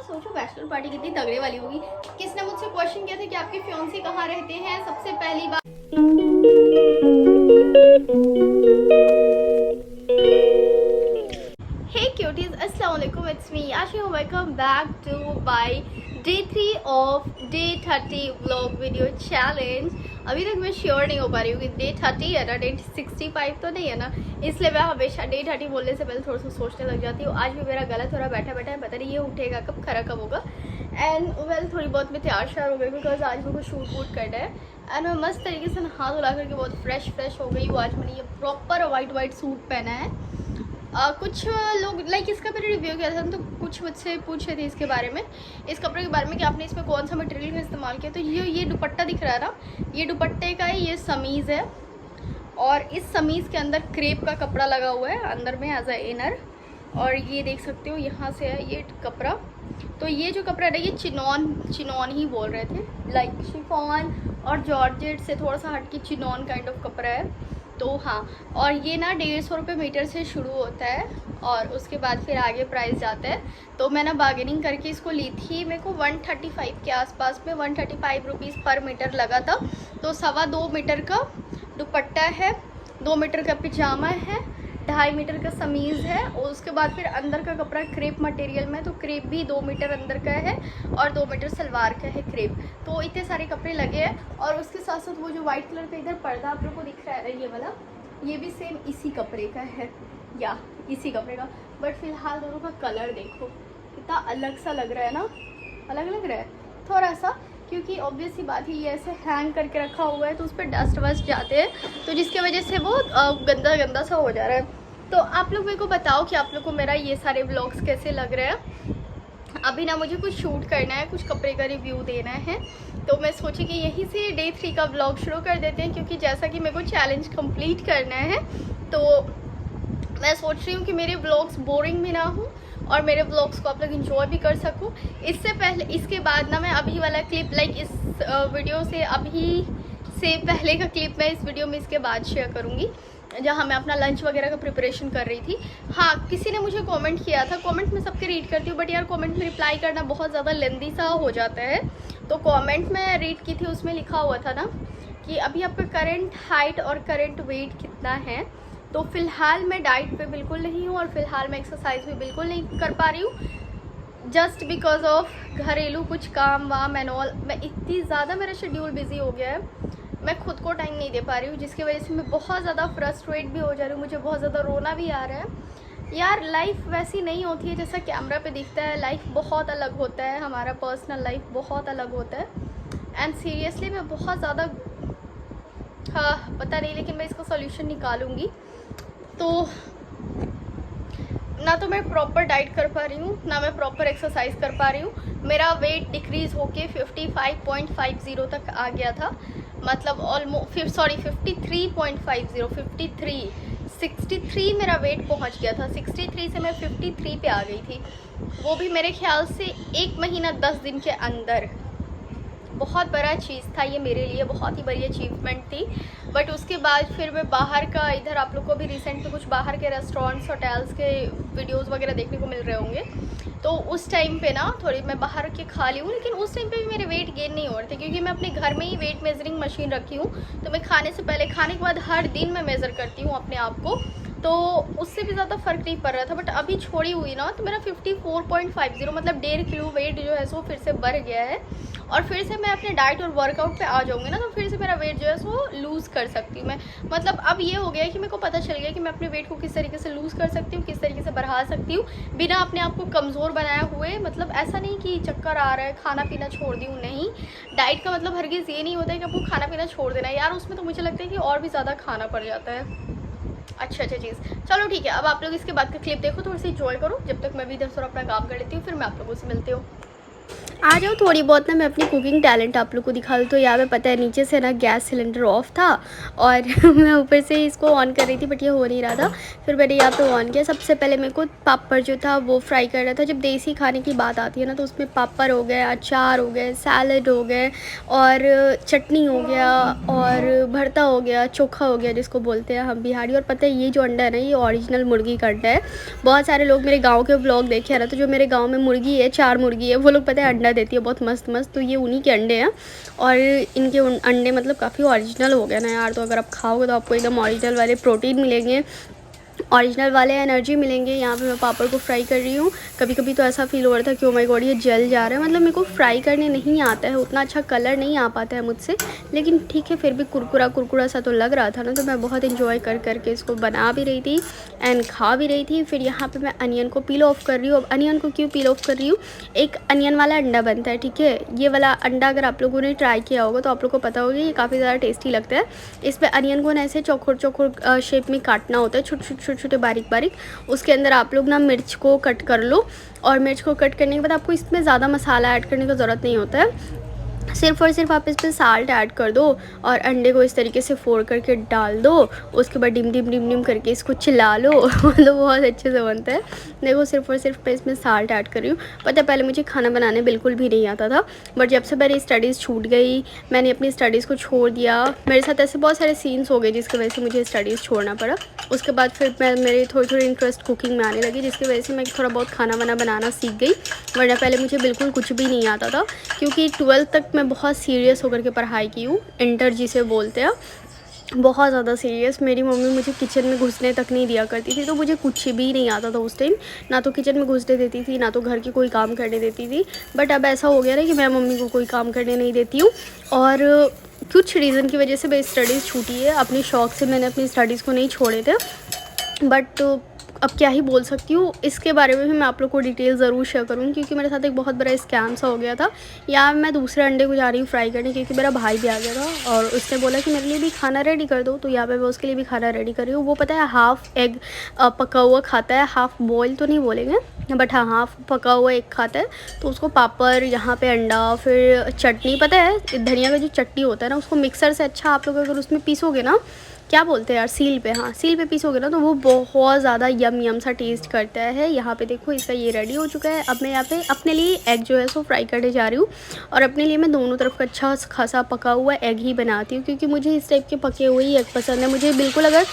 सोचो bachelor party कितनी तगड़े वाली होगी। किसने मुझसे क्वेश्चन किया था कि आपके फियांसे कहाँ रहते हैं? सबसे पहली बात हे क्यूटीज, अस्सलाम वालेकुम, it's me Ashi, welcome back to my day 3 of day 30 vlog video challenge. अभी तक मैं श्योर नहीं हो पा रही हूँ कि डे 30 है ना, डे 65 तो नहीं है ना, इसलिए मैं हमेशा डे 30 बोलने से पहले थोड़ा सा सोचने लग जाती हूँ। आज भी मेरा गला थोड़ा बैठा बैठा है, पता नहीं ये उठेगा कब, खरा कब होगा। एंड वेल थोड़ी बहुत मैं तैयार श्यार हो गई बिकॉज आज मेरे को शूट वूट करना है। एंड मैं मस्त तरीके से नहा धुला करके बहुत फ्रेश हो गई हूँ। आज मैंने ये प्रॉपर वाइट सूट पहना है। कुछ लोग लाइक इसका मैंने रिव्यू किया था तो कुछ मुझसे पूछ रहे थे इसके बारे में, इस कपड़े के बारे में कि आपने इसमें कौन सा मटेरियल का इस्तेमाल किया। तो ये दुपट्टा दिख रहा है ना, ये दुपट्टे का ही ये समीज़ है और इस समीज़ के अंदर क्रेप का कपड़ा लगा हुआ है अंदर में एज अ इनर। और ये देख सकते हो यहाँ से है ये कपड़ा। तो ये जो कपड़ा है ये चिनॉन ही बोल रहे थे, लाइक शिफॉन और जॉर्जेट से थोड़ा सा हट के चिनॉन काइंड ऑफ कपड़ा है। तो हाँ, और ये ना 150 रुपये मीटर से शुरू होता है और उसके बाद फिर आगे प्राइस जाता है। तो मैं ना बार्गेनिंग करके इसको ली थी, मेरे को 135 के आसपास में 135 रुपीज़ पर मीटर लगा था। तो 2.25 मीटर का दुपट्टा है, 2 मीटर का पिजामा है, 2.5 मीटर का समीज़ है और उसके बाद फिर अंदर का कपड़ा क्रेप मटेरियल में, तो क्रेप भी 2 मीटर अंदर का है और 2 मीटर सलवार का है क्रेप। तो इतने सारे कपड़े लगे हैं। और उसके साथ साथ वो जो वाइट कलर का इधर पर्दा आप लोग को दिख रहा है ये वाला, ये भी सेम इसी कपड़े का है या इसी कपड़े का। बट फिलहाल दोनों का कलर देखो कितना अलग सा लग रहा है ना, अलग लग रहा है थोड़ा सा, क्योंकि ऑब्वियस ही बात है ये ऐसे हैंग करके रखा हुआ है तो उस पर डस्ट वस्ट जाते हैं, तो जिसकी वजह से वो गंदा सा हो जा रहा है। तो आप लोग मेरे को बताओ कि आप लोग को मेरा ये सारे व्लॉग्स कैसे लग रहे हैं। अभी ना मुझे कुछ शूट करना है, कुछ कपड़े का रिव्यू देना है, तो मैं सोची कि यहीं से डे 3 का व्लॉग शुरू कर देते हैं, क्योंकि जैसा कि मेरे को चैलेंज कंप्लीट करना है तो मैं सोच रही हूँ कि मेरे व्लॉग्स बोरिंग भी ना हो और मेरे व्लॉग्स को आप लोग इंजॉय भी कर सको। इससे पहले इसके बाद ना मैं अभी वाला क्लिप लाइक इस वीडियो से अभी से पहले का क्लिप मैं इस वीडियो में इसके बाद शेयर करूँगी, जहाँ मैं अपना लंच वगैरह का प्रिपरेशन कर रही थी। हाँ, किसी ने मुझे कमेंट किया था, कमेंट में सबके रीड करती हूँ बट यार कमेंट में रिप्लाई करना बहुत ज़्यादा लेंदी सा हो जाता है। तो कमेंट में रीड की थी, उसमें लिखा हुआ था ना कि अभी आपका करंट हाइट और करंट वेट कितना है। तो फ़िलहाल मैं डाइट पे बिल्कुल नहीं हूँ और फिलहाल मैं एक्सरसाइज भी बिल्कुल नहीं कर पा रही हूँ, जस्ट बिकॉज ऑफ घरेलू कुछ काम वाम एंड ऑल। मैं इतनी ज़्यादा, मेरा शेड्यूल बिजी हो गया है, मैं खुद को टाइम नहीं दे पा रही हूँ, जिसकी वजह से मैं बहुत ज़्यादा फ्रस्ट्रेट भी हो जा रही हूँ, मुझे बहुत ज़्यादा रोना भी आ रहा है। यार लाइफ वैसी नहीं होती है जैसा कैमरा पे दिखता है, लाइफ बहुत अलग होता है, हमारा पर्सनल लाइफ बहुत अलग होता है। एंड सीरियसली मैं बहुत ज़्यादा, हाँ पता नहीं, लेकिन मैं इसका सोल्यूशन निकालूंगी। तो ना तो मैं प्रॉपर डाइट कर पा रही हूँ, ना मैं प्रॉपर एक्सरसाइज कर पा रही हूँ। मेरा वेट डिक्रीज़ होके 55.50 तक आ गया था, मतलब ऑलमोस्ट 63 मेरा वेट पहुंच गया था। 63 से मैं 53 पे आ गई थी, वो भी मेरे ख्याल से 1 महीना 10 दिन के अंदर। बहुत बड़ा चीज़ था ये मेरे लिए, बहुत ही बड़ी अचीवमेंट थी। बट उसके बाद फिर मैं बाहर का, इधर आप लोग को भी रिसेंट में कुछ बाहर के रेस्टोरेंट्स होटल्स के वीडियोस वगैरह देखने को मिल रहे होंगे, तो उस टाइम पे ना थोड़ी मैं बाहर के खा ली हूँ, लेकिन उस टाइम पे भी मेरे वेट गेन नहीं हो रहे थे, क्योंकि मैं अपने घर में ही वेट मेजरिंग मशीन रखी हूँ। तो मैं खाने से पहले, खाने के बाद हर दिन मैं मेज़र करती हूँ अपने आप को, तो उससे भी ज़्यादा फ़र्क नहीं पड़ रहा था। बट अभी छोड़ी हुई ना तो मेरा 54.50 मतलब 1.5 किलो वेट जो है सो फिर से बढ़ गया है। और फिर से मैं अपने डाइट और वर्कआउट पे आ जाऊँगी ना, तो फिर से मेरा वेट जो है सो लूज़ कर सकती हूँ मैं। मतलब अब ये हो गया है कि मेरे को पता चल गया कि मैं अपने वेट को किस तरीके से लूज़ कर सकती हूँ, किस तरीके से बढ़ा सकती हूँ बिना अपने आप को कमज़ोर बनाए हुए। मतलब ऐसा नहीं कि चक्कर आ रहा है, खाना पीना छोड़ दी हूँ, नहीं। डाइट का मतलब हरगिज़ ये नहीं होता है कि आपको खाना पीना छोड़ देना है, यार उसमें तो मुझे लगता है कि और भी ज़्यादा खाना पड़ जाता है। अच्छा चीज़, चलो ठीक है, अब आप लोग इसके बाद का क्लिप देखो, थोड़ी सी एंजॉय करो, जब तक मैं भी इधर थोड़ा अपना काम कर लेती हूँ, फिर मैं आप लोगों से मिलती हूँ। आ जाओ थोड़ी बहुत ना मैं अपनी कुकिंग टैलेंट आप लोग को दिखा दूँ। तो यहाँ पे पता है नीचे से ना गैस सिलेंडर ऑफ था और मैं ऊपर से इसको ऑन कर रही थी बट ये हो नहीं रहा था। फिर मैंने यहाँ पे ऑन किया। सबसे पहले मेरे को पापड़ जो था वो फ्राई करना था। जब देसी खाने की बात आती है ना तो उसमें पापड़ हो गए, अचार हो गए, सैलड हो गए और चटनी हो गया और भरता हो गया, चोखा हो गया जिसको बोलते हैं हम बिहारी। और पता है ये जो अंडा है ना ये ओरिजिनल मुर्गी का अंडा है। बहुत सारे लोग मेरे गाँव के व्लॉग देखे है ना, तो जो मेरे गाँव में मुर्गी है, 4 मुर्गी है, वो लोग पता है अंडा देती है बहुत मस्त मस्त। तो ये उन्हीं के अंडे हैं और इनके अंडे मतलब काफ़ी ओरिजिनल हो गए ना यार। तो अगर आप खाओगे तो आपको एकदम ओरिजिनल वाले प्रोटीन मिलेंगे, ओरिजिनल वाले एनर्जी मिलेंगे। यहाँ पे मैं पापड़ को फ्राई कर रही हूँ। कभी कभी तो ऐसा फील हो रहा था कि ओ माय गॉड ये जल जा रहा है। मतलब मेरे को फ्राई करने नहीं आता है, उतना अच्छा कलर नहीं आ पाता है मुझसे, लेकिन ठीक है फिर भी कुरकुरा कुरकुरा सा तो लग रहा था ना। तो मैं बहुत इन्जॉय कर करके इसको बना भी रही थी एंड खा भी रही थी। फिर यहाँ पर मैं अनियन को पील ऑफ कर रही हूँ। अब अनियन को क्यों पील ऑफ कर रही हूँ, एक अनियन वाला अंडा बनता है, ठीक है। ये वाला अंडा अगर आप लोगों ने ट्राई किया होगा तो आप लोग को पता होगा ये काफ़ी ज़्यादा टेस्टी लगता है। इस पर अनियन को ना ऐसे चौकोर चौकोर शेप में काटना होता है, छोटे छोटे बारीक बारीक। उसके अंदर आप लोग ना मिर्च को कट कर लो और मिर्च को कट करने के बाद आपको इसमें ज़्यादा मसाला ऐड करने की ज़रूरत नहीं होता है। सिर्फ़ और सिर्फ आप इस पर साल्ट ऐड कर दो और अंडे को इस तरीके से फोड़ करके डाल दो। उसके बाद डिम डिम डिम डिम करके इसको चिल्ला लो मतलब बहुत अच्छे से बनता है। देखो सिर्फ़ और सिर्फ मैं इसमें साल्ट ऐड कर रही हूँ। पता है पहले मुझे खाना बनाने बिल्कुल भी नहीं आता था, बट जब से मेरी स्टडीज़ छूट गई, मैंने अपनी स्टडीज़ को छोड़ दिया। मेरे साथ ऐसे बहुत सारे सीन्स हो गए जिसकी वजह से मुझे स्टडीज़ छोड़ना पड़ा। उसके बाद फिर मेरी थोड़ी इंटरेस्ट कुकिंग में आने लगी, जिसकी वजह से मैं थोड़ा बहुत खाना वाना बनाना सीख गई। वरना पहले मुझे बिल्कुल कुछ भी नहीं आता था, क्योंकि 12th तक मैं बहुत सीरियस होकर के पढ़ाई की हूँ। इंटर जिसे बोलते हैं, बहुत ज़्यादा सीरियस। मेरी मम्मी मुझे किचन में घुसने तक नहीं दिया करती थी, तो मुझे कुछ भी नहीं आता था उस टाइम। ना तो किचन में घुसने देती थी, ना तो घर के कोई काम करने देती थी। बट अब ऐसा हो गया ना कि मैं मम्मी को कोई काम करने नहीं देती हूँ। और कुछ रीज़न की वजह से मेरी स्टडीज़ छूटी है। अपने शौक़ से मैंने अपनी स्टडीज़ को नहीं छोड़े थे, बट अब क्या ही बोल सकती हूँ। इसके बारे में भी मैं आप लोग को डिटेल ज़रूर शेयर करूँगी, क्योंकि मेरे साथ एक बहुत बड़ा स्कैम सा हो गया था। यहाँ मैं दूसरे अंडे को जा रही हूँ फ्राई करने, क्योंकि मेरा भाई भी आ गया था और उसने बोला कि मेरे लिए भी खाना रेडी कर दो। तो यहाँ पे मैं उसके लिए भी खाना रेडी कर रही हूँ। वो पता है हाफ़ एग पका हुआ खाता है, हाफ़ बॉयल तो नहीं बोलेंगे, बट हाँ हाफ़ पका हुआ एग खाता है। तो उसको पापड़, यहाँ पे अंडा, फिर चटनी, पता है धनिया का जो चटनी होता है ना, उसको मिक्सर से अच्छा आप लोग अगर उसमें पीसोगे ना, क्या बोलते हैं यार, सील पे, हाँ सील पे पीसोगे ना, तो वो बहुत ज़्यादा यम सा टेस्ट करता है। यहाँ पे देखो इसका ये रेडी हो चुका है। अब मैं यहाँ पे अपने लिए एग जो है सो फ्राई करने जा रही हूँ। और अपने लिए मैं दोनों तरफ का अच्छा खासा पका हुआ एग ही बनाती हूँ, क्योंकि मुझे इस टाइप के पके हुए ही एग पसंद है। मुझे बिल्कुल अगर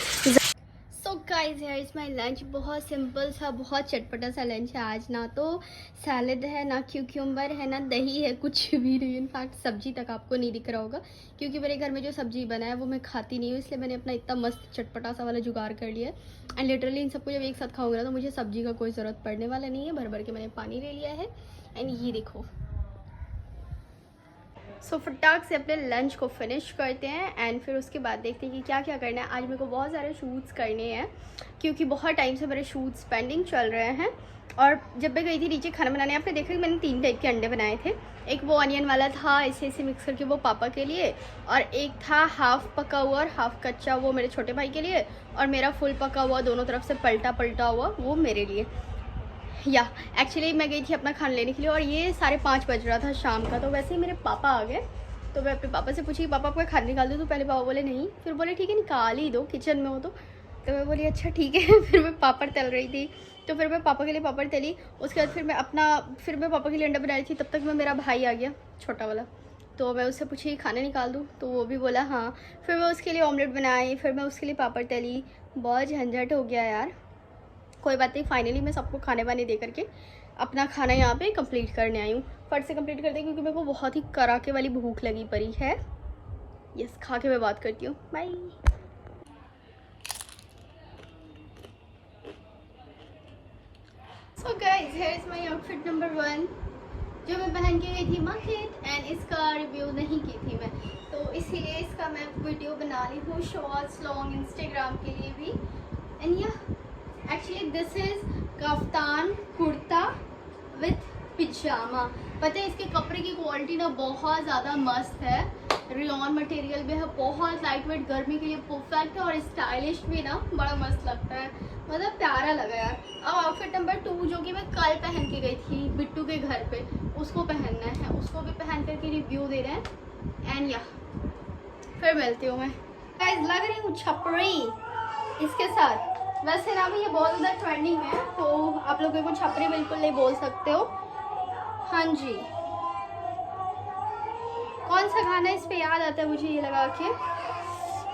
guys here is my lunch. बहुत सिंपल सा, बहुत चटपटा सा लंच है आज। ना तो सैलड है, ना क्यूक्यूम्बर है, ना दही है, कुछ भी नहीं। इनफैक्ट सब्जी तक आपको नहीं दिख रहा होगा, क्योंकि मेरे घर में जो सब्जी बना है वो मैं खाती नहीं हूँ। इसलिए मैंने अपना इतना मस्त चटपटा सा वाला जुगाड़ कर लिया है। एंड लिटरली इन सबको जब एक साथ खाऊंगा ना तो मुझे सब्जी का कोई ज़रूरत पड़ने वाला नहीं है। भर भर के मैंने पानी ले लिया है। एंड ये देखो, सो फटाक से अपने लंच को फिनिश करते हैं एंड फिर उसके बाद देखते हैं कि क्या क्या करना है। आज मेरे को बहुत सारे शूट्स करने हैं, क्योंकि बहुत टाइम से मेरे शूट्स पेंडिंग चल रहे हैं। और जब मैं गई थी नीचे खाना बनाने, आपने देखा कि मैंने 3 टाइप के अंडे बनाए थे। एक वो अनियन वाला था, ऐसे मिक्स करके, वो पापा के लिए। और एक था हाफ़ पका हुआ और हाफ़ कच्चा, वो मेरे छोटे भाई के लिए। और मेरा फुल पका हुआ, दोनों तरफ से पलटा हुआ, वो मेरे लिए। या एक्चुअली मैं गई थी अपना खाना लेने के लिए और ये 5:30 बज रहा था शाम का। तो वैसे ही मेरे पापा आ गए, तो मैं अपने पापा से पूछी पापा आपको खाना निकाल दूँ? तो पहले पापा बोले नहीं, फिर बोले ठीक है निकाल ही दो, किचन में हो तो मैं बोली अच्छा ठीक है। फिर मैं पापड़ तल रही थी, तो फिर मैं पापा के लिए पापड़ तली। उसके बाद फिर मैं पापा के लिए अंडा बना रही थी। तब तक में मेरा भाई आ गया, छोटा वाला। तो मैं उससे पूछी खाना निकाल दूँ? तो वो भी बोला हाँ। फिर मैं उसके लिए ऑमलेट बनाई, फिर मैं उसके लिए पापड़ तली। बहुत झंझट हो गया यार, कोई बात नहीं। फाइनली मैं सबको खाने वाने दे करके अपना खाना यहाँ पे कंप्लीट करने आई हूँ। फट से कंप्लीट करते हैं, क्योंकि मेरे को बहुत ही कड़ाके वाली भूख लगी पड़ी है। यस, खा के मैं बात करती हूँ। Bye. So guys here is my outfit number 1, जो मैं पहन के गई थी मार्केट। एंड इसका रिव्यू नहीं की थी मैं, तो इसीलिए इसका मैं वीडियो बना रही हूँ, शॉर्ट्स लॉन्ग इंस्टाग्राम के लिए भी। एंड या actually this is kaftan kurta with pyjama. पता है इसके कपड़े की क्वालिटी ना बहुत ज़्यादा मस्त है, रियॉन मटेरियल में है, बहुत लाइट वेट, गर्मी के लिए परफेक्ट है और स्टाइलिश भी ना, बड़ा मस्त लगता है, मतलब प्यारा लगा यार। अब आउटफिट नंबर 2, जो कि मैं कल पहन के गई थी बिट्टू के घर पे, उसको पहनना है। स्कैन करके रिव्यू दे रहे हैं। एंड या फिर मिलती हूँ मैं। गाइस लग रही हूँ छपरी इसके साथ। वैसे ना भी ये बहुत ज़्यादा ट्रेंडिंग है, तो आप लोग को छपरी बिल्कुल नहीं बोल सकते हो। हाँ जी, कौन सा गाना इस पे याद आता है मुझे ये लगा के?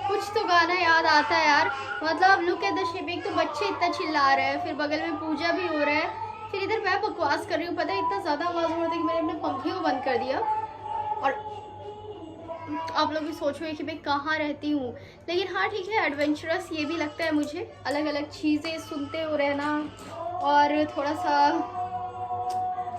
कुछ तो गाना याद आता है यार। मतलब लुक एट द शेप, एक तो बच्चे इतना चिल्ला रहे हैं, फिर बगल में पूजा भी हो रहा है, फिर इधर मैं बकवास कर रही हूँ। पता है इतना ज़्यादा आवाज़ हो रहा था कि मैंने अपने पंखे को बंद कर दिया। और आप लोग भी सोचोगे कि मैं कहाँ रहती हूँ, लेकिन हाँ ठीक है, एडवेंचरस ये भी लगता है मुझे, अलग अलग चीज़ें सुनते हो रहना। और थोड़ा सा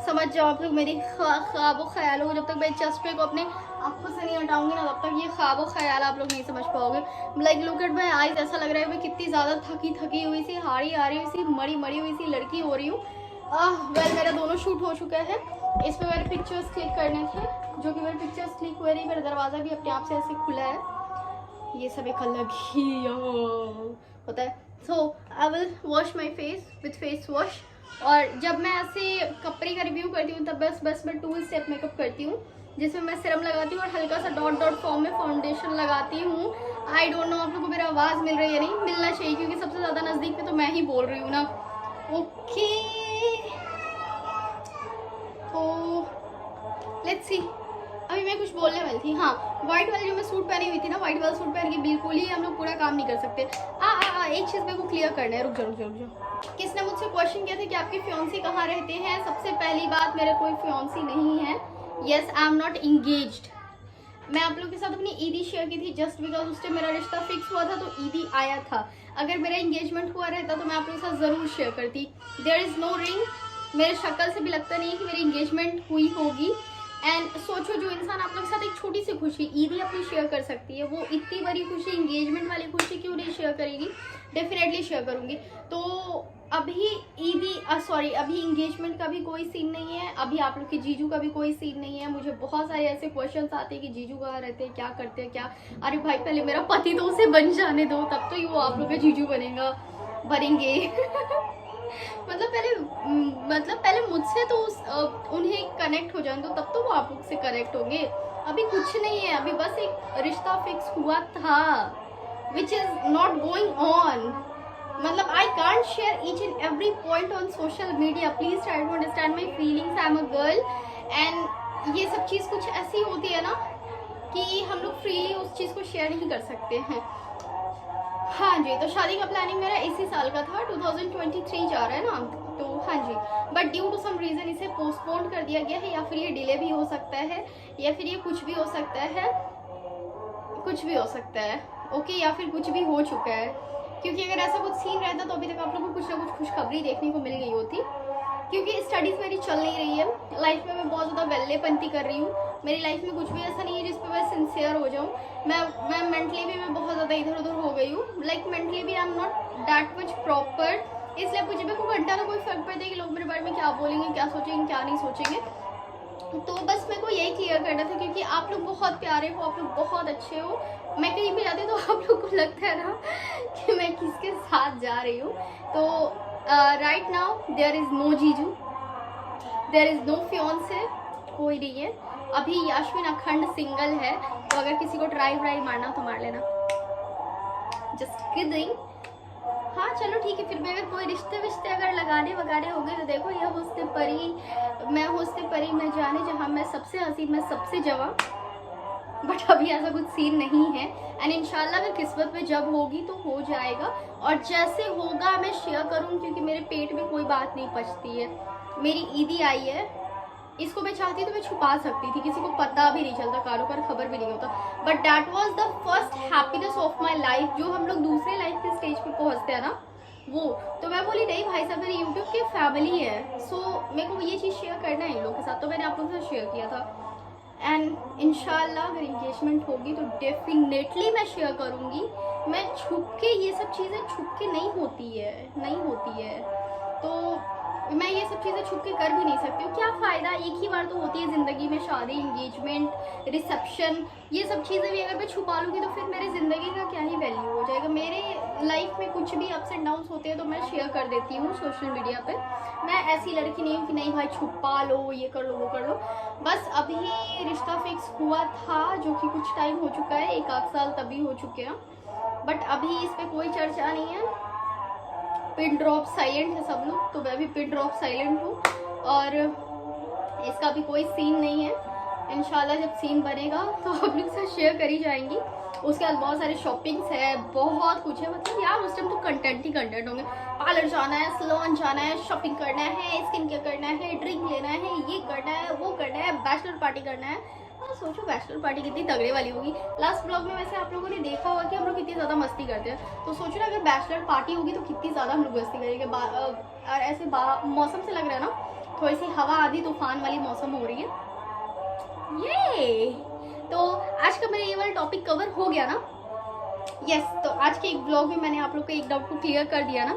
समझ जाओ आप लोग मेरी ख्वाब ख्यालों को। जब तक मैं चस्पे को अपने आंखों से नहीं हटाऊंगी ना, तब तक ये ख्वाब ख्याल आप लोग नहीं समझ पाओगे। Like look at my eyes, ऐसा लग रहा है मैं कितनी ज़्यादा थकी हुई सी, हारी हुई सी, मरी हुई सी लड़की हो रही हूँ। वेल मेरा दोनों शूट हो चुका है। इस पर मेरे पिक्चर्स क्लिक करने थे, जो कि मेरे पिक्चर्स क्लिक हुए नहीं। मेरा दरवाज़ा भी अपने आप से ऐसे खुला है। ये सब एक अलग ही होता है। So I will wash my face with face wash. और जब मैं ऐसे कपड़े का रिव्यू करती हूँ तब बस मैं 2 स्टेप मेकअप करती हूँ, जिसमें मैं सीरम लगाती हूँ और हल्का सा डॉट फॉर्म में फाउंडेशन लगाती हूँ। आई डोंट नो आप लोगों को मेरा आवाज़ मिल रही है या नहीं, मिलना चाहिए क्योंकि सबसे ज़्यादा नज़दीक में तो मैं ही बोल रही हूँ ना। ओके तो लेट्स सी। अभी मैं कुछ बोलने वाली थी। हाँ, व्हाइट वाली जो मैं सूट पहनी हुई थी ना, व्हाइट वाला सूट पहन के बिल्कुल ही हम लोग पूरा काम नहीं कर सकते। एक चीज़ मेरे को क्लियर करना है, रुक जाओ। किसने मुझसे क्वेश्चन किया था कि आपके फियांसी कहाँ रहते हैं? सबसे पहली बात, मेरा कोई फियांसी नहीं है। Yes, I am not engaged. मैं आप लोग के साथ अपनी ईदी शेयर की थी जस्ट बिकॉज उस टाइम मेरा रिश्ता फिक्स हुआ था, तो ईदी आया था। अगर मेरा इंगेजमेंट हुआ रहता तो मैं आप लोगों के साथ ज़रूर शेयर करती। There is no ring. मेरे शक्ल से भी लगता नहीं है कि मेरी इंगेजमेंट हुई होगी। एंड सोचो, जो इंसान आप लोग के साथ एक छोटी सी खुशी ईदी अपनी शेयर कर सकती है, वो इतनी बड़ी खुशी, इंगेजमेंट वाली खुशी क्यों नहीं शेयर करेगी? डेफिनेटली शेयर करूँगी। तो अभी अभी इंगेजमेंट का भी कोई सीन नहीं है, अभी आप लोग के जीजू का भी कोई सीन नहीं है। मुझे बहुत सारे ऐसे क्वेश्चंस आते हैं कि जीजू कहाँ रहते हैं, क्या करते हैं, क्या। अरे भाई, पहले मेरा पति तो उसे बन जाने दो, तब तो वो आप लोग का जीजू बनेंगे मतलब पहले मुझसे तो उन्हें कनेक्ट हो जाए, तो तब तो वो आप लोग से कनेक्ट होंगे। अभी कुछ नहीं है, अभी बस एक रिश्ता फिक्स हुआ था, which is not going on. मतलब I can't share each and every point on social media. Please try to understand my feelings. I am a girl and ये सब चीज़ कुछ ऐसी होती है ना कि हम लोग फ्रीली उस चीज़ को शेयर नहीं कर सकते हैं। हाँ जी, तो शादी का प्लानिंग मेरा इसी साल का था, 2023 जा रहा है ना, तो हाँ जी। But due to some reason इसे पोस्टपोन कर दिया गया है, या फिर ये डिले भी हो सकता है, या फिर ये कुछ भी हो सकता है, ओके, या फिर कुछ भी हो चुका है। क्योंकि अगर ऐसा कुछ सीन रहता तो अभी तक आप लोगों को कुछ ना कुछ खुशखबरी देखने को मिल गई होती। क्योंकि स्टडीज़ मेरी चल नहीं रही है, लाइफ में मैं बहुत ज़्यादा वेल्लेपंती कर रही हूँ। मेरी लाइफ में कुछ भी ऐसा नहीं है जिस पर मैं सिंसियर हो जाऊँ। मैं मेंटली भी मैं बहुत ज़्यादा इधर उधर हो गई हूँ। लाइक मेंटली भी I am not that much proper. इसलिए मुझे मेरे को घंटा का कोई फर्क पड़ता है कि लोग मेरे बारे में क्या बोलेंगे, क्या सोचेंगे, क्या नहीं सोचेंगे। तो बस मेरे को यही क्लियर करना था, क्योंकि आप लोग बहुत प्यारे हो, आप लोग बहुत अच्छे हो। मैं कहीं भी जाती हूँ तो आप लोग को लगता है ना कि मैं किसके साथ जा रही हूँ। तो right now there is no जीजू, देयर इज़ नो फियांसे, कोई नहीं है। अभी यास्मिन अखंड सिंगल है, तो अगर किसी को ट्राई मारना तो मार लेना, जस्ट किडिंग। हाँ चलो ठीक है, फिर भी अगर कोई रिश्ते अगर लगाने हो गए तो देखो, ये हुस्न परी मैं जाने जहाँ मैं सबसे हसीन, मैं सबसे जवां। बट अभी ऐसा कुछ सीन नहीं है। एंड इंशाल्लाह अगर किस्मत में जब होगी तो हो जाएगा, और जैसे होगा मैं शेयर करूँ, क्योंकि मेरे पेट में कोई बात नहीं पचती है। मेरी ईदी आई है, इसको मैं चाहती तो मैं छुपा सकती थी, किसी को पता भी नहीं चलता, कारोबार खबर भी नहीं होता। But that was the first happiness of my life. जो हम लोग दूसरे लाइफ के स्टेज पे पहुंचते हैं ना, वो तो मैं बोली नहीं भाई साहब, मेरी यूट्यूब की फैमिली है, सो मेरे को ये चीज़ शेयर करना है इन लोगों के साथ, तो मैंने आप लोगों के साथ शेयर किया था। एंड इंशाल्लाह अगर इंगेजमेंट होगी तो डेफिनेटली मैं शेयर करूँगी। मैं छुप के, ये सब चीज़ें छुप के नहीं होती है। तो मैं ये सब चीज़ें छुप के कर भी नहीं सकती हूँ। क्या फ़ायदा, एक ही बार तो होती है ज़िंदगी में, शादी, इंगेजमेंट, रिसेप्शन, ये सब चीज़ें भी अगर मैं छुपा लूँगी तो फिर मेरी ज़िंदगी का क्या ही वैल्यू हो जाएगा। मेरे लाइफ में कुछ भी अप्स एंड डाउन्स होते हैं तो मैं शेयर कर देती हूँ सोशल मीडिया पे। मैं ऐसी लड़की नहीं हूँ कि नहीं भाई छुपा लो, ये कर लो, वो कर लो। बस अभी रिश्ता फिक्स हुआ था, जो कि कुछ टाइम हो चुका है, 1 आध साल तभी हो चुके हैं, बट अभी इस पर कोई चर्चा नहीं है। पिन ड्रॉप साइलेंट है सब लोग, तो मैं भी पिन ड्रॉप साइलेंट हूँ, और इसका भी कोई सीन नहीं है। इंशाल्लाह जब सीन बनेगा तो आप लोग से शेयर करी जाएंगी। उसके बाद बहुत सारे शॉपिंग्स है, बहुत कुछ है, मतलब यार उस टाइम तो कंटेंट ही कंटेंट होंगे। पार्लर जाना है, सैलून जाना है, शॉपिंग करना है, स्किन केयर करना है, ड्रिंक लेना है, ये करना है, वो करना है, बैचलर पार्टी करना है। सोचो बैचलर पार्टी कितनी तगड़े वाली होगी। लास्ट ब्लॉग में वैसे आप लोगों ने देखा होगा कि हम लोग कितनी ज़्यादा मस्ती करते हैं, तो सोचो ना अगर बैचलर पार्टी होगी तो कितनी ज़्यादा हम लोग मस्ती करेंगे। और ऐसे मौसम से लग रहा है ना, थोड़ी सी हवा आधी तूफान वाली मौसम हो रही है। ये तो आज का मेरा ये वाला टॉपिक कवर हो गया ना। यस, तो आज के एक ब्लॉग में मैंने आप लोग को एक डाउट को क्लियर कर दिया ना।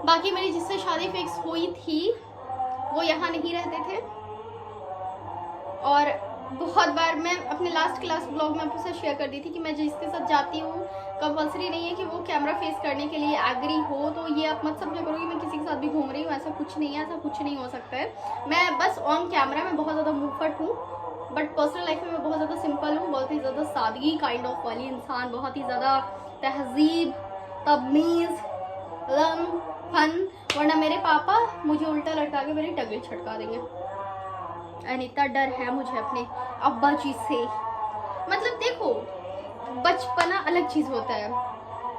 बाकी मेरी जिससे शादी फिक्स हुई थी वो यहाँ नहीं रहते थे, और बहुत बार मैं अपने लास्ट क्लास ब्लॉग में आपसे शेयर कर दी थी कि मैं जिसके साथ जाती हूँ कंपलसरी नहीं है कि वो कैमरा फेस करने के लिए एग्री हो। तो ये आप मत समझा करो कि मैं किसी के साथ भी घूम रही हूँ, ऐसा कुछ नहीं है, ऐसा कुछ नहीं हो सकता है। मैं बस ऑन कैमरा में बहुत ज़्यादा मूवफट हूँ, बट पर्सनल लाइफ में मैं बहुत ज़्यादा सिंपल हूँ, बहुत ही ज़्यादा सादगी काइंड ऑफ वाली इंसान, बहुत ही ज़्यादा तहजीब, तमीज़, रंग, फन। वरना मेरे पापा मुझे उल्टा लटका के मेरी टगली छटका देंगे, एंड इतना डर है मुझे अपने अब्बा जी से। मतलब देखो, बचपना अलग चीज़ होता है,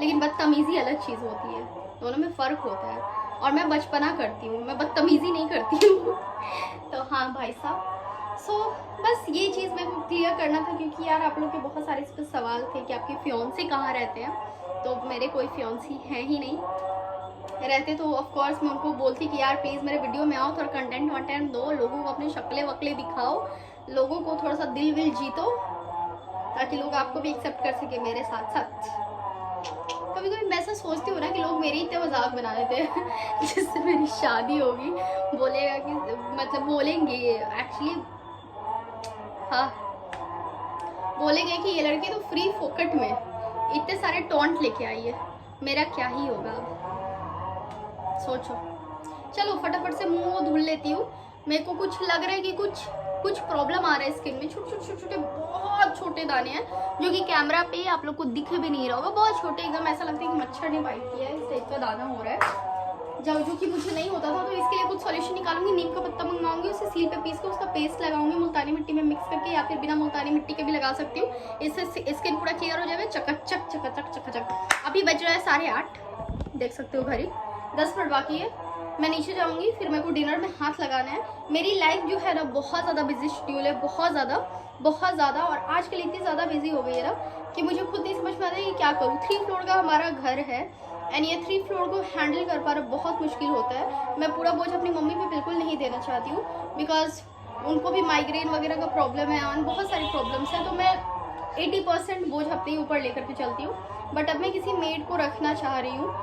लेकिन बदतमीज़ी अलग चीज़ होती है, दोनों में फ़र्क होता है। और मैं बचपना करती हूँ, मैं बदतमीज़ी नहीं करती हूँ। तो हाँ भाई साहब, सो बस ये चीज़ मेरे को क्लियर करना था, क्योंकि यार आप लोग के बहुत सारे इस पर सवाल थे कि आपके फियांसे कहाँ रहते हैं। तो मेरे कोई फियांसी हैं ही नहीं, रहते तो ऑफ कोर्स मैं उनको बोलती कि यार प्लीज़ मेरे वीडियो में आओ, थोड़ा कंटेंट वंटेंट दो, लोगों को अपने शक्लें वकले दिखाओ, लोगों को थोड़ा सा दिल विल जीतो, ताकि लोग आपको भी एक्सेप्ट कर सके मेरे साथ साथ। कभी कभी मैं ऐसा सोचती हूँ ना कि लोग मेरे इतने मजाक बना लेते हैं जिससे मेरी शादी होगी, बोलेगा कि मतलब बोलेंगे एक्चुअली, हाँ बोलेंगे कि ये लड़की तो फ्री फोकट में इतने सारे टॉन्ट लेके आई है, मेरा क्या ही होगा अब सोचो। चलो फटाफट से मुंह धुल लेती हूँ। मेरे को कुछ लग रहा है कि कुछ प्रॉब्लम आ रहा है स्किन में, छोटे बहुत छोटे दाने हैं, जो कि कैमरा पे आप लोग को दिख भी नहीं रहा होगा, बहुत छोटे, एकदम ऐसा लगता है कि मच्छर ने बाइट किया है, इस टाइप का दाना हो रहा है, जो कि मुझे नहीं होता था। तो इसके लिए कुछ सॉल्यूशन निकालूंगी, नीम का पत्ता मंगवाऊंगी, उसे सील पे पीस के उसका पेस्ट लगाऊंगी मुल्तानी मिट्टी में मिक्स करके, या फिर बिना मुल्तानी मिट्टी के भी लगा सकती हूँ। इससे स्किन पूरा क्लियर हो जाएगा, चकाचक चकाचक चकाचक। अभी बज रहा है 8:30, देख सकते हो घड़ी, 10 मिनट बाकी है। मैं नीचे जाऊंगी, फिर मेरे को डिनर में हाथ लगाना है। मेरी लाइफ जो है ना बहुत ज़्यादा बिजी शेड्यूल है, बहुत ज़्यादा, और आजकल इतनी ज़्यादा बिजी हो गई है ना कि मुझे खुद नहीं समझ में आता है कि क्या करूँ। 3 फ्लोर का हमारा घर है, एंड ये 3 फ्लोर को हैंडल कर पा रहा बहुत मुश्किल होता है। मैं पूरा बोझ अपनी मम्मी पे बिल्कुल नहीं देना चाहती हूँ, बिकॉज उनको भी माइग्रेन वगैरह का प्रॉब्लम है, और बहुत सारी प्रॉब्लम्स हैं। तो मैं 80% बोझ अपने ऊपर लेकर के चलती हूँ। बट अब मैं किसी मेड को रखना चाह रही हूँ,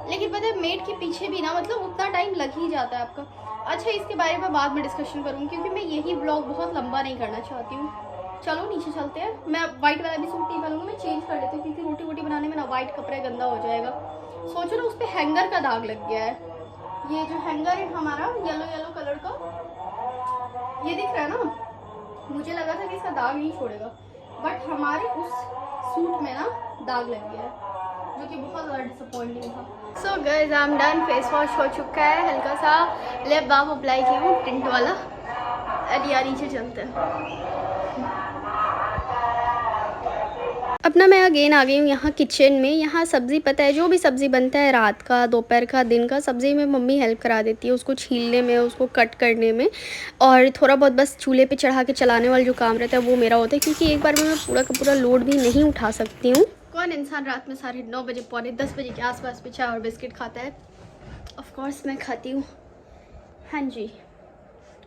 लेकिन पता है मेड के पीछे भी ना मतलब उतना टाइम लग ही जाता है आपका। अच्छा, इसके बारे में बाद में डिस्कशन करूँगी, क्योंकि मैं यही ब्लॉग बहुत लंबा नहीं करना चाहती हूँ। चलो नीचे चलते हैं। मैं वाइट वाला भी सूट नहीं पहनूंगी, मैं चेंज कर लेती हूँ, क्योंकि रोटी वोटी बनाने में ना वाइट कपड़ा गंदा हो जाएगा। सोचो ना, उस पर हैंगर का दाग लग गया है। ये जो हैंगर है हमारा येलो कलर का, ये दिख रहा है ना, मुझे लगा था कि इसका दाग नहीं छोड़ेगा, बट हमारे उस सूट में ना दाग लग गया है, जो कि बहुत ज़्यादा डिसअपॉइंटिंग था। So guys, I am done. Face wash हो चुका है, हल्का सा लिप बाम अप्लाई की हूँ टिंट वाला। अलिया नीचे चलते हैं। अपना मैं अगेन आ गई हूँ यहाँ किचन में। यहाँ सब्ज़ी, पता है जो भी सब्ज़ी बनता है रात का, दोपहर का, दिन का, सब्ज़ी में मम्मी हेल्प करा देती है, उसको छीलने में, उसको कट करने में, और थोड़ा बहुत बस चूल्हे पे चढ़ा के चलाने वाला जो काम रहता है वो मेरा होता है, क्योंकि एक बार में मैं पूरा का पूरा लोड भी नहीं उठा सकती हूँ। कौन इंसान रात में 9:30 बजे, पौने 10 बजे के आसपास में चाय और बिस्किट खाता है? ऑफकोर्स मैं खाती हूँ। हाँ जी,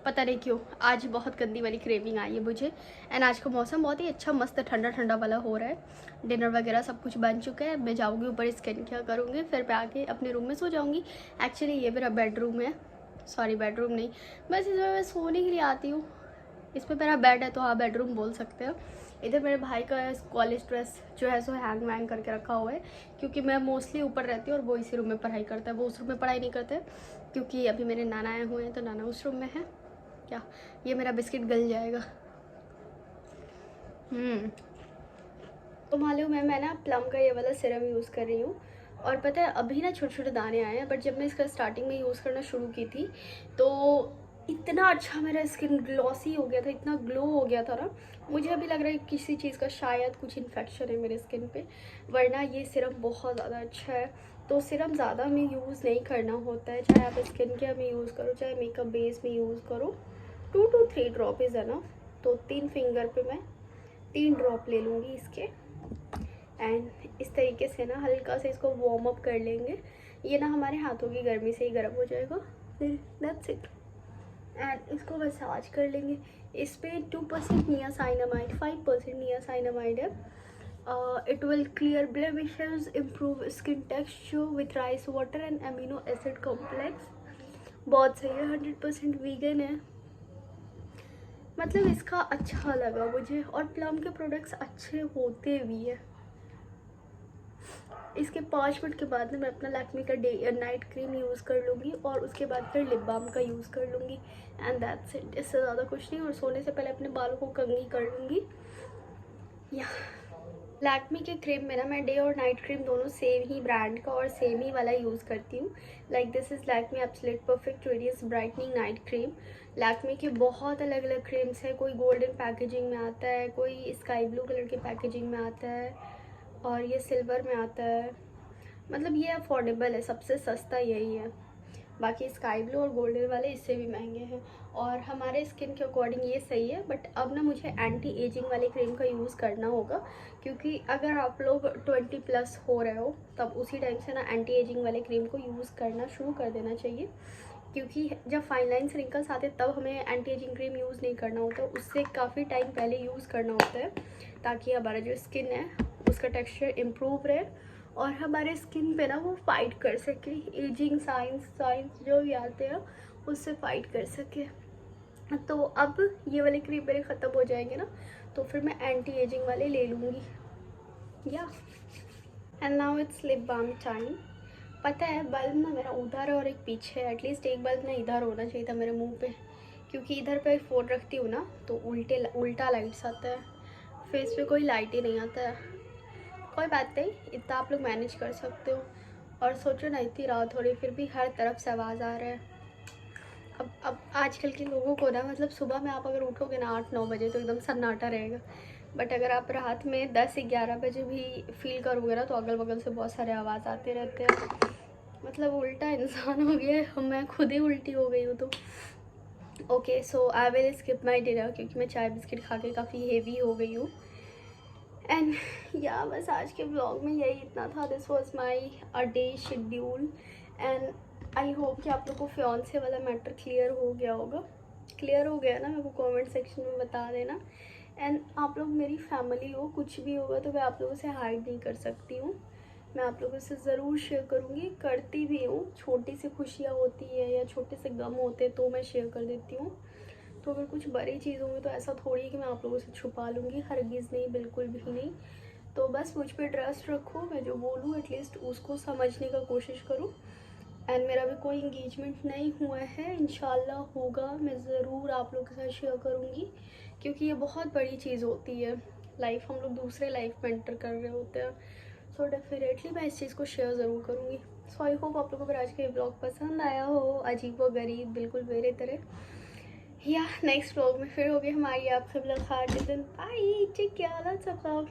पता नहीं क्यों आज बहुत गंदी वाली क्रेविंग आई है मुझे। एंड आज का मौसम बहुत ही अच्छा, मस्त ठंडा ठंडा वाला हो रहा है। डिनर वगैरह सब कुछ बन चुका है। मैं जाऊँगी ऊपर, स्किन केयर करूँगी, फिर पे आके अपने रूम में सो जाऊँगी। एक्चुअली ये मेरा बेडरूम है, सॉरी बेडरूम नहीं, बस इसमें मैं सोने के लिए आती हूँ। इसमें मेरा बेड है तो हाँ बेडरूम बोल सकते हो। इधर मेरे भाई का कॉलेज ड्रेस जो है सो हैंग वैंग करके रखा हुआ है, क्योंकि मैं मोस्टली ऊपर रहती हूँ और वो इसी रूम में पढ़ाई करता है। वो उस रूम में पढ़ाई नहीं करते क्योंकि अभी मेरे नाना आए हुए हैं तो नाना उस रूम में है। क्या ये मेरा बिस्किट गल जाएगा। तो मालूम है मैं ना प्लम का ये वाला सिरम यूज़ कर रही हूँ, और पता है अभी ना छोटे छोटे दाने आए हैं, बट जब मैं इसका स्टार्टिंग में यूज़ करना शुरू की थी तो इतना अच्छा मेरा स्किन ग्लॉसी हो गया था, इतना ग्लो हो गया था ना। मुझे अभी लग रहा है किसी चीज़ का शायद कुछ इन्फेक्शन है मेरे स्किन पे, वरना ये सिरम बहुत ज़्यादा अच्छा है। तो सिरम ज़्यादा में यूज़ नहीं करना होता है, चाहे आप स्किन केयर में यूज़ करो चाहे मेकअप बेस में यूज़ करो। 2 to 3 ड्रॉप इज़ है ना। तो 3 फिंगर पे मैं 3 ड्रॉप ले लूँगी इसके, एंड इस तरीके से ना हल्का से इसको वार्म अप कर लेंगे। ये ना हमारे हाथों की गर्मी से ही गर्म हो जाएगा, फिर दैट्स इट। एंड इसको मसाज कर लेंगे। इस पर 2% नियासाइनामाइड, 5% नियासाइनामाइड है। It will clear blemishes, improve skin texture with rice water and amino acid complex. बहुत सही है, 100% वीगन है। मतलब इसका अच्छा लगा मुझे, और प्लम के प्रोडक्ट्स अच्छे होते भी है। इसके 5 मिनट के बाद ना मैं अपना लैक्मे का डे नाइट क्रीम यूज़ कर लूँगी, और उसके बाद फिर लिप बाम का यूज़ कर लूँगी, एंड दैट्स इट। इससे ज़्यादा कुछ नहीं। और सोने से पहले अपने बालों को कंघी कर लूँगी। या लैक्मे के क्रीम में ना मैं डे और नाइट क्रीम दोनों सेम ही ब्रांड का और सेम ही वाला यूज़ करती हूँ। Like this is Lakme absolute perfect radius brightening night cream. Lakme के बहुत अलग अलग क्रीम्स है, कोई गोल्डन पैकेजिंग में आता है, कोई स्काई ब्लू कलर के पैकेजिंग में आता है, और ये सिल्वर में आता है। मतलब ये अफोर्डेबल है, सबसे सस्ता यही है। बाकी स्काई ब्लू और गोल्डन वाले इससे भी महंगे हैं, और हमारे स्किन के अकॉर्डिंग ये सही है। बट अब ना मुझे एंटी एजिंग वाले क्रीम का यूज़ करना होगा, क्योंकि अगर आप लोग 20+ हो रहे हो तब उसी टाइम से ना एंटी एजिंग वाले क्रीम को यूज़ करना शुरू कर देना चाहिए, क्योंकि जब फाइन लाइन्स रिंकल्स आते तब हमें एंटी एजिंग क्रीम यूज़ नहीं करना होता, उससे काफ़ी टाइम पहले यूज़ करना होता है, ताकि हमारा जो स्किन है उसका टेक्सचर इम्प्रूव रहे और हमारे स्किन पे ना वो फाइट कर सके, एजिंग साइंस जो भी आते हैं उससे फाइट कर सके। तो अब ये वाले क्रीम मेरे ख़त्म हो जाएंगे ना, तो फिर मैं एंटी एजिंग वाले ले लूँगी। या and now it's lip balm time. पता है बल्ब ना मेरा उधर है और एक पीछे है, एटलीस्ट एक बल्ब ना इधर होना चाहिए था मेरे मुंह पे, क्योंकि इधर पे फ़ोन रखती हूँ ना तो उल्टा लाइट्स आता है, फेस पे कोई लाइट ही नहीं आता है। कोई बात नहीं, इतना आप लोग मैनेज कर सकते हो। और सोचो ना इतनी रात हो रही फिर भी हर तरफ से आवाज़ आ रहा है। अब आजकल के लोगों को ना, मतलब सुबह में आप अगर उठोगे ना 8-9 बजे तो एकदम सन्नाटा रहेगा, बट अगर आप रात में 10-11 बजे भी फील करोगे ना तो अगल बगल से बहुत सारे आवाज़ आते रहते हैं। मतलब उल्टा इंसान हो गया है, मैं खुद ही उल्टी हो गई हूँ। तो okay, so I will skip my dinner, क्योंकि मैं चाय बिस्किट खा के काफ़ी हेवी हो गई हूँ। एंड या बस आज के ब्लॉग में यही इतना था। This was my day schedule, and I hope कि आप लोग को फियांसे वाला मैटर क्लियर हो गया होगा। क्लियर हो गया ना, मेरे को कमेंट सेक्शन में बता देना। एंड आप लोग मेरी फैमिली हो, कुछ भी होगा तो मैं आप लोगों से हाइड नहीं कर सकती हूँ, मैं आप लोगों से ज़रूर शेयर करूँगी, करती भी हूँ। छोटी सी खुशियाँ होती है या छोटे से गम होते हैं तो मैं शेयर कर देती हूँ। तो अगर कुछ बड़ी चीज़ होंगी तो ऐसा थोड़ी है कि मैं आप लोगों से छुपा लूँगी, हरगिज़ नहीं, बिल्कुल भी नहीं। तो बस मुझ पर ट्रस्ट रखो, मैं जो बोलूँ एटलीस्ट उसको समझने का कोशिश करूँ। एंड मेरा भी कोई इंगेजमेंट नहीं हुआ है, इंशाल्लाह होगा, मैं ज़रूर आप लोगों के साथ शेयर करूँगी, क्योंकि ये बहुत बड़ी चीज़ होती है। लाइफ हम लोग दूसरे लाइफ में एंटर कर रहे होते हैं, सो डेफिनेटली मैं इस चीज़ को शेयर ज़रूर करूँगी। सो आई होप आप लोगों को आज का ब्लॉग पसंद आया हो, अजीब व गरीब बिल्कुल मेरे तरह। या नेक्स्ट व्लॉग में फिर होगी हमारी आपसे मुलाकात। Bye, take care, lots of love.